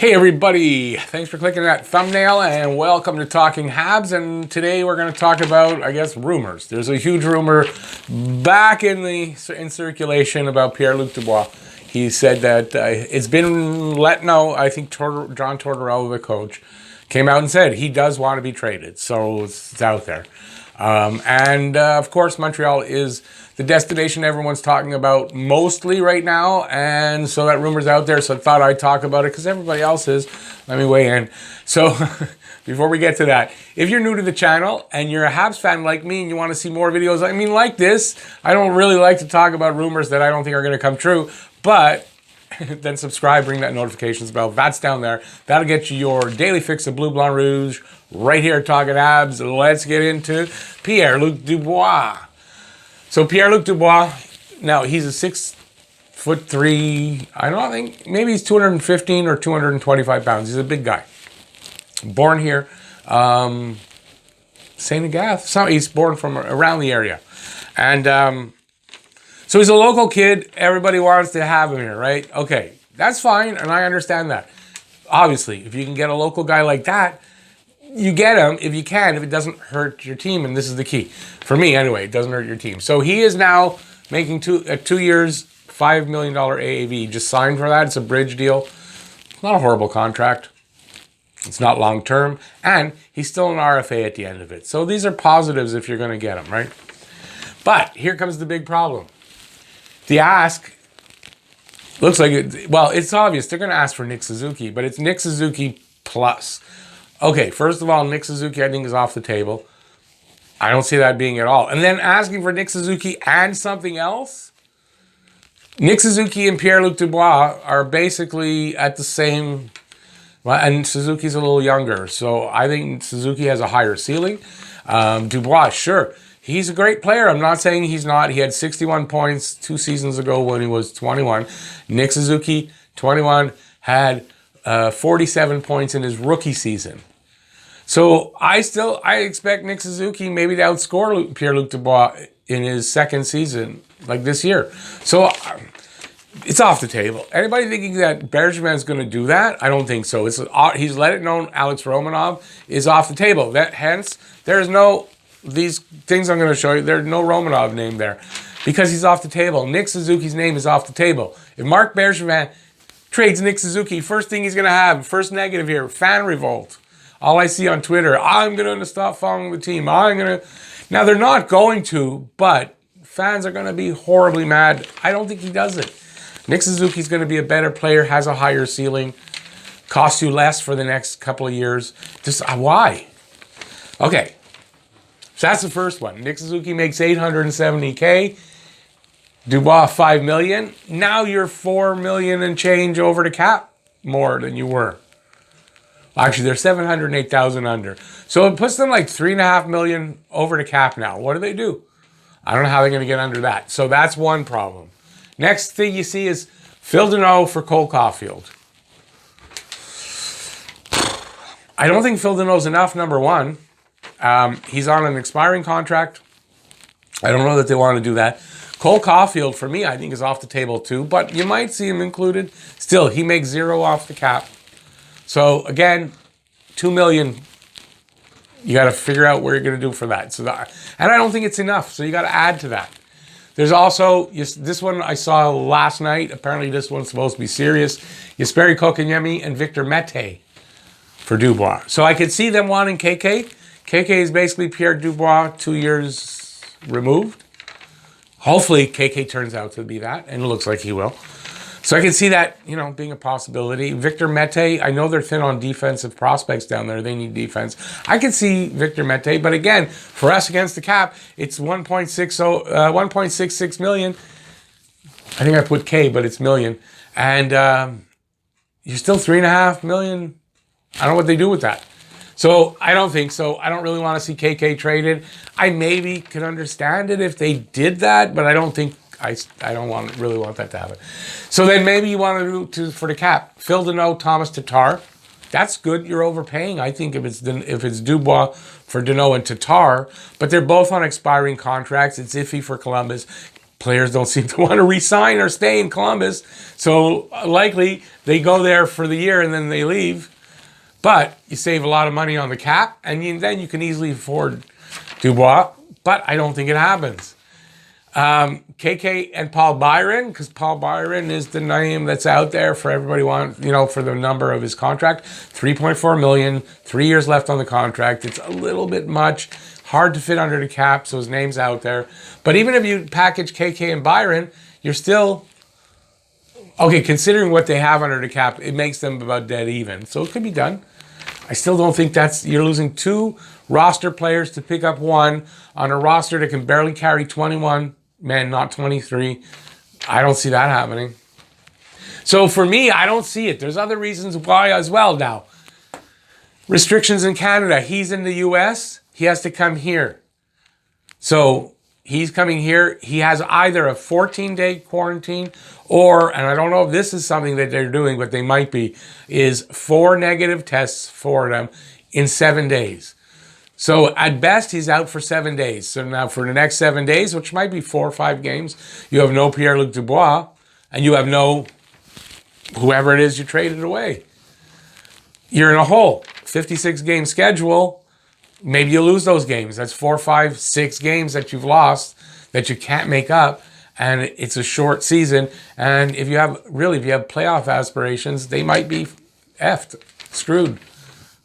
Hey everybody, thanks for clicking that thumbnail and welcome to Talking Habs. And today we're going to talk about, I guess, rumors. There's a huge rumor back in circulation about Pierre-Luc Dubois. He said that it's been let know. I think John Tortorella, the coach, came out and said he does want to be traded. So it's out there. Of course, Montreal is the destination everyone's talking about mostly right now. And so that rumor's out there. So I thought I'd talk about it because everybody else is. Let me weigh in. So before we get to that, if you're new to the channel and you're a Habs fan like me and you want to see more videos, like this, I don't really like to talk about rumors that I don't think are going to come true. But then subscribe, ring that notifications bell. That's down there. That'll get you your daily fix of Bleu Blanc Rouge right here at Talking Habs. Let's get into Pierre-Luc Dubois. So Pierre-Luc Dubois, now he's a 6'3", I think maybe he's 215 or 225 pounds. He's a big guy. Born here, St. Agathe. So he's born from around the area. And so he's a local kid. Everybody wants to have him here, right? Okay, that's fine, and I understand that. Obviously, if you can get a local guy like that, you get him if you can, if it doesn't hurt your team, and this is the key. For me, anyway, it doesn't hurt your team. So he is now making 2 years, $5 million AAV. Just signed for that. It's a bridge deal. It's not a horrible contract. It's not long-term, and he's still an RFA at the end of it. So these are positives if you're going to get him, right? But here comes the big problem. The ask looks like it's obvious. They're going to ask for Nick Suzuki, but it's Nick Suzuki plus. Okay, first of all, Nick Suzuki I think is off the table. I don't see that being at all. And then asking for Nick Suzuki and something else? Nick Suzuki and Pierre-Luc Dubois are basically at the same, and Suzuki's a little younger. So I think Suzuki has a higher ceiling. Dubois, sure. He's a great player. I'm not saying he's not. He had 61 points 2 seasons ago when he was 21. Nick Suzuki, 21, had 47 points in his rookie season. So I expect Nick Suzuki maybe to outscore Pierre-Luc Dubois in his second season, like this year. So it's off the table. Anybody thinking that Bergevin's going to do that? I don't think so. He's let it known Alex Romanov is off the table. Hence, there's no... These things I'm going to show you, there's no Romanov name there because he's off the table. Nick Suzuki's name is off the table. If Marc Bergevin trades Nick Suzuki, first thing he's going to have, first negative here, fan revolt. All I see on Twitter, I'm going to stop following the team. Now, they're not going to, but fans are going to be horribly mad. I don't think he does it. Nick Suzuki's going to be a better player, has a higher ceiling, costs you less for the next couple of years. Just why? Okay. So that's the first one. Nick Suzuki makes $870K. Dubois, $5 million. Now you're $4 million and change over the cap more than you were. Actually, they're $708,000 under. So it puts them like $3.5 million over the cap now. What do? I don't know how they're going to get under that. So that's one problem. Next thing you see is Phil Deneau for Cole Caulfield. I don't think Phil Deneau's enough, number one. He's on an expiring contract. I don't know that they want to do that. Cole Caulfield, for me, I think is off the table too, but you might see him included. Still, he makes $0 off the cap. So again, $2 million. You got to figure out what you're going to do for that. And I don't think it's enough. So you got to add to that. There's also this one I saw last night. Apparently, this one's supposed to be serious. Jesperi Kotkaniemi and Victor Mete for Dubois. So I could see them wanting KK. KK is basically Pierre Dubois 2 years removed. Hopefully KK turns out to be that, and it looks like he will. So I can see that, being a possibility. Victor Mete, I know they're thin on defensive prospects down there. They need defense. I could see Victor Mete, but again, for us against the cap, it's 1.66 million. I think I put K, but it's million. And you're still $3.5 million. I don't know what they do with that. So I don't think so. I don't really want to see KK traded. I maybe could understand it if they did that, but I don't think I don't really want that to happen. So then maybe you want to do for the cap. Phil Deneau, Thomas Tatar. That's good. You're overpaying. I think if it's Dubois for Deneau and Tatar, but they're both on expiring contracts. It's iffy for Columbus. Players don't seem to want to re-sign or stay in Columbus. So likely they go there for the year and then they leave. But you save a lot of money on the cap, and then you can easily afford Dubois. But I don't think it happens. KK and Paul Byron, because Paul Byron is the name that's out there for everybody for the number of his contract. $3.4 million, 3 years left on the contract. It's a little bit much, hard to fit under the cap, so his name's out there. But even if you package KK and Byron, you're still okay. Considering what they have under the cap, it makes them about dead even. So it could be done. I still don't think you're losing 2 roster players to pick up 1 on a roster that can barely carry 21 men, not 23. I don't see that happening. So for me, I don't see it. There's other reasons why as well now. Restrictions in Canada. He's in the US. He has to come here. So he's coming here. He has either a 14-day quarantine or, and I don't know if this is something that they're doing, but they might be, is 4 negative tests for them in 7 days. So at best, he's out for 7 days. So now for the next 7 days, which might be 4 or 5 games, you have no Pierre-Luc Dubois, and you have no whoever it is you traded away. You're in a hole. 56-game schedule. Maybe you lose those games. That's 4, 5, 6 games that you've lost that you can't make up. And it's a short season. And if you have playoff aspirations, they might be screwed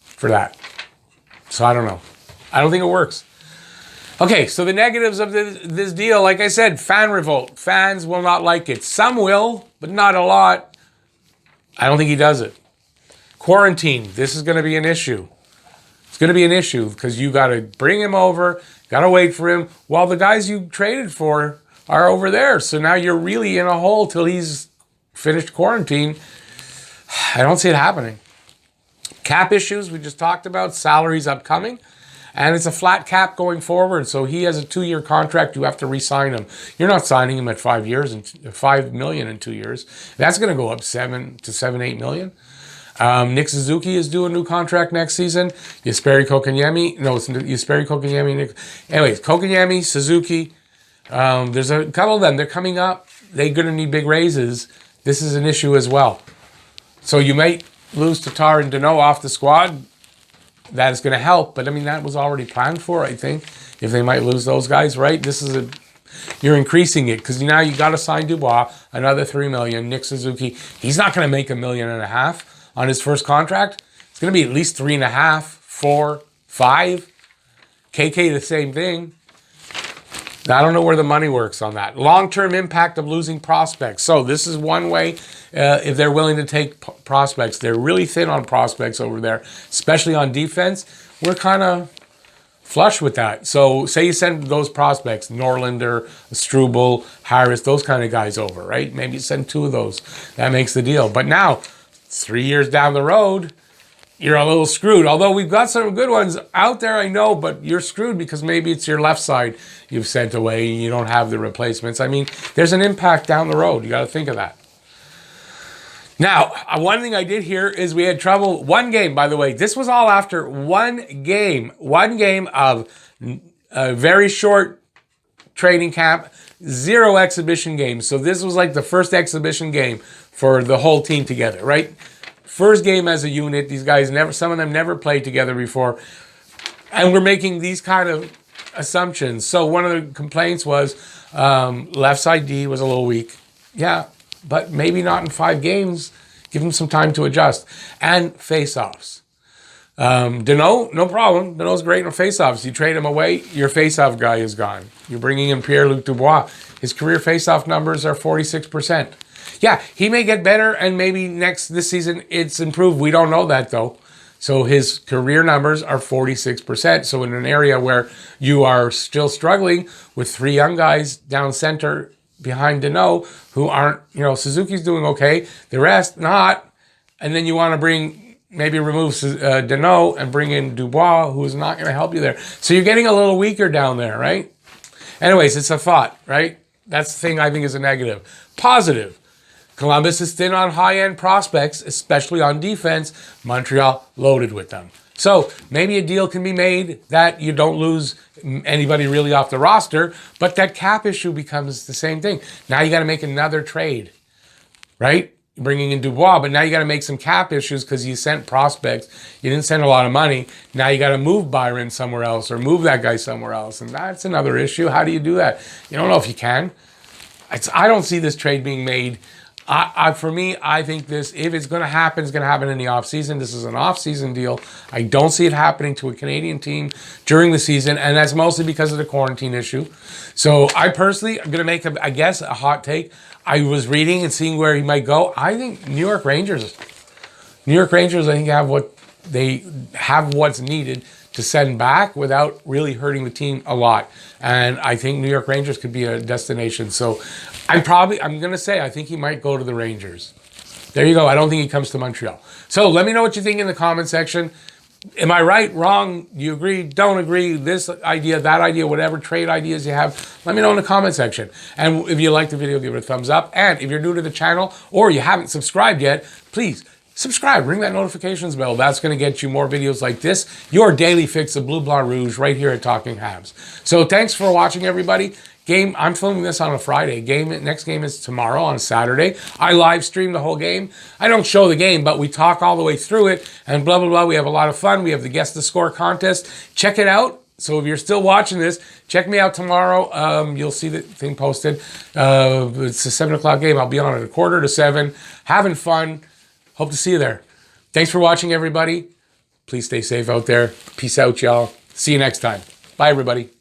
for that. So I don't know. I don't think it works. Okay, so the negatives of this deal, like I said, fan revolt. Fans will not like it. Some will, but not a lot. I don't think he does it. Quarantine. This is going to be an issue. It's going to be an issue because you got to bring him over, got to wait for him while the guys you traded for are over there. So now you're really in a hole till he's finished quarantine. I don't see it happening. Cap issues, we just talked about. Salaries upcoming. And it's a flat cap going forward. So he has a 2-year contract. You have to re-sign him. You're not signing him at 5 years and $5 million in 2 years. That's going to go up 7 to 8 million. Nick Suzuki is due a new contract next season. Jesperi Kotkaniemi. No, it's Jesperi Kotkaniemi. Anyways, Kotkaniemi, Suzuki. There's a couple of them. They're coming up. They're going to need big raises. This is an issue as well. So you might lose Tatar and Danault off the squad. That is going to help. But, I mean, that was already planned for, I think, if they might lose those guys, right? You're increasing it because now you got to sign Dubois, another $3 million. Nick Suzuki, he's not going to make $1.5 million on his first contract. It's going to be at least 3.5, 4, 5. KK, the same thing. I don't know where the money works on that. Long-term impact of losing prospects. So this is one way if they're willing to take prospects. They're really thin on prospects over there, especially on defense. We're kind of flush with that. So say you send those prospects, Norlinder, Struble, Harris, those kind of guys over, right? Maybe you send 2 of those. That makes the deal. But now, 3 years down the road, you're a little screwed. Although we've got some good ones out there, I know, but you're screwed because maybe it's your left side you've sent away and you don't have the replacements. I mean, there's an impact down the road. You got to think of that. Now, one thing I did hear is we had trouble. 1 game, by the way. This was all after 1 game. 1 game of a very short training camp, 0 exhibition games. So this was like the first exhibition game for the whole team together, right? First game as a unit. These guys some of them never played together before. And we're making these kind of assumptions. So one of the complaints was left side D was a little weak. Yeah, but maybe not in 5 games. Give him some time to adjust. And face-offs. Danault, no problem. Danault's great in face-offs. You trade him away, your face-off guy is gone. You're bringing in Pierre-Luc Dubois. His career face-off numbers are 46%. Yeah, he may get better, and maybe this season it's improved. We don't know that, though. So his career numbers are 46%. So in an area where you are still struggling with 3 young guys down center behind Danault who aren't, Suzuki's doing okay, the rest not, and then you want to remove Danault and bring in Dubois, who's not going to help you there. So you're getting a little weaker down there, right? Anyways, it's a thought, right? That's the thing I think is a negative. Positive. Columbus is thin on high-end prospects, especially on defense. Montreal loaded with them. So maybe a deal can be made that you don't lose anybody really off the roster, but that cap issue becomes the same thing. Now you got to make another trade, right? Bringing in Dubois, but now you got to make some cap issues because you sent prospects. You didn't send a lot of money. Now you got to move Byron somewhere else or move that guy somewhere else. And that's another issue. How do you do that? You don't know if you can. I don't see this trade being made. For me, I think this, if it's going to happen, it's going to happen in the offseason. This is an offseason deal. I don't see it happening to a Canadian team during the season, and that's mostly because of the quarantine issue. So I personally, I'm going to make, I guess, a hot take. I was reading and seeing where he might go. I think New York Rangers, I think have what's needed to send back without really hurting the team a lot. And I think New York Rangers could be a destination. So I'm going to say I think he might go to the Rangers. There you go. I don't think he comes to Montreal. So let me know what you think in the comment section. Am I right, wrong? Do you agree, don't agree, this idea, that idea, whatever trade ideas you have, let me know in the comment section. And if you like the video, give it a thumbs up. And if you're new to the channel or you haven't subscribed yet, please subscribe, ring that notifications bell. That's going to get you more videos like this. Your daily fix of Bleu Blanc Rouge right here at Talking Habs. So thanks for watching, everybody. I'm filming this on a Friday. Next game is tomorrow on Saturday. I live stream the whole game. I don't show the game, but we talk all the way through it and blah, blah, blah. We have a lot of fun. We have the Guess the Score contest. Check it out. So if you're still watching this, check me out tomorrow. You'll see the thing posted. It's a 7 o'clock game. I'll be on at 6:45, having fun. Hope to see you there. Thanks for watching, everybody. Please stay safe out there. Peace out, y'all. See you next time. Bye, everybody.